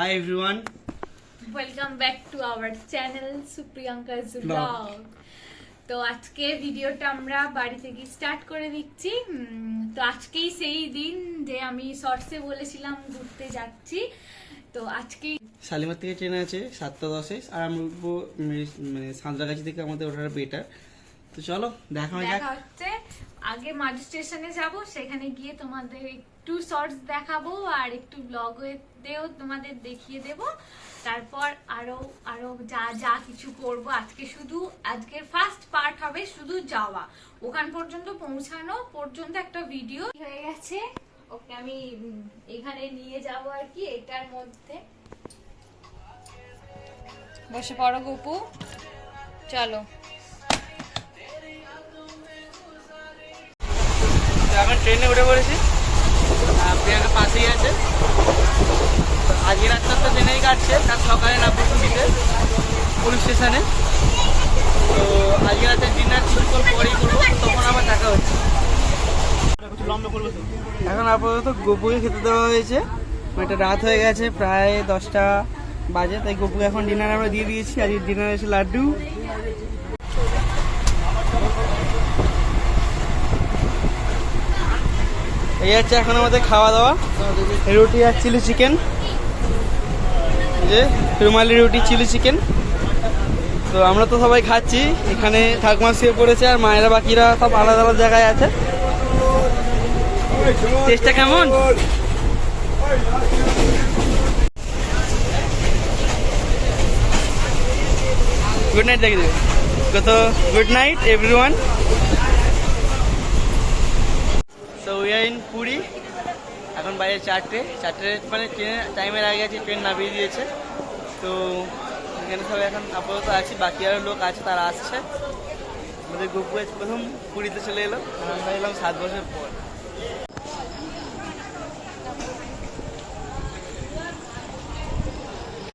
Hi everyone. Welcome back to our channel Supriyanka's blog. তো আজকে ভিডিওটা আমরা বাড়ি থেকে স্টার্ট করে দিচ্ছি। তো আজকেই সেই দিন যে আমি শর্টসে বলেছিলাম ঘুরতে যাচ্ছি। তো আজকেই শালিমার থেকে ট্রেন আছে 7:10 আর আমরা উঠবো মানে সাঁতরাগাছি থেকে আমাদের ওঠার বেটার। তো চলো দেখা হচ্ছে আগে মাঝ স্টেশনে যাব, সেখানে গিয়ে তোমাদের একটু শর্টস দেখাবো আর একটু ব্লগেও তোমাদের দেখিয়ে দেব। তারপর আরো আরো যা যা কিছু করব। আজকে শুধু আজকের ফার্স্ট পার্ট হবে শুধু যাওয়া, ওখান পর্যন্ত পৌঁছানো পর্যন্ত একটা ভিডিও হয়ে গেছে। ওকে আমি এখানে নিয়ে যাব আর কি, এটার মধ্যে বসে পড়ো গপু, চলো। এখন ট্রেনে উঠে পড়েছি, প্রিয়াঙ্কা পাশেই আছে। আজকে রাতটা তো ট্রেনেই কাটছে, তার সকালে নামবো পুরীতে পুলিশ স্টেশনে। তো আজকে রাতে ডিনার কিছুক্ষণ পরেই করবো, তখন আবার দেখা হচ্ছে। এখন আপাতত গপুকে খেতে দেওয়া হয়েছে, এটা রাত হয়ে গেছে প্রায় 10টা বাজে, তাই গপুকে এখন ডিনার আমরা দিয়ে দিয়েছি। আজকে ডিনার এসে লাড্ডু, এই হচ্ছে এখন আমাদের খাওয়া দাওয়া। রুটি আর চিলি চিকেন, যে রুমালি রুটি চিলি চিকেন। তো আমরা তো সবাই খাচ্ছি, এখানে ঠাকুমা শুয়ে পড়েছে আর মায়েরা বাকিরা সব আলাদা আলাদা জায়গায় আছে। টেস্টটা কেমন? গুড নাইট দেখে দেবে কত। Good night everyone. তো উই আর ইন পুরী। এখন বাইরে চারটে মানে ট্রেনের টাইমের আগে আছে, ট্রেন নামিয়ে দিয়েছে। তো এখানে সবাই এখন আপাতত আছি, বাকি আরও লোক আছে, তারা আসছে। আমাদের গপু প্রথম পুরীতে চলে এলো, আর আমরা এলাম 7 বছর পর।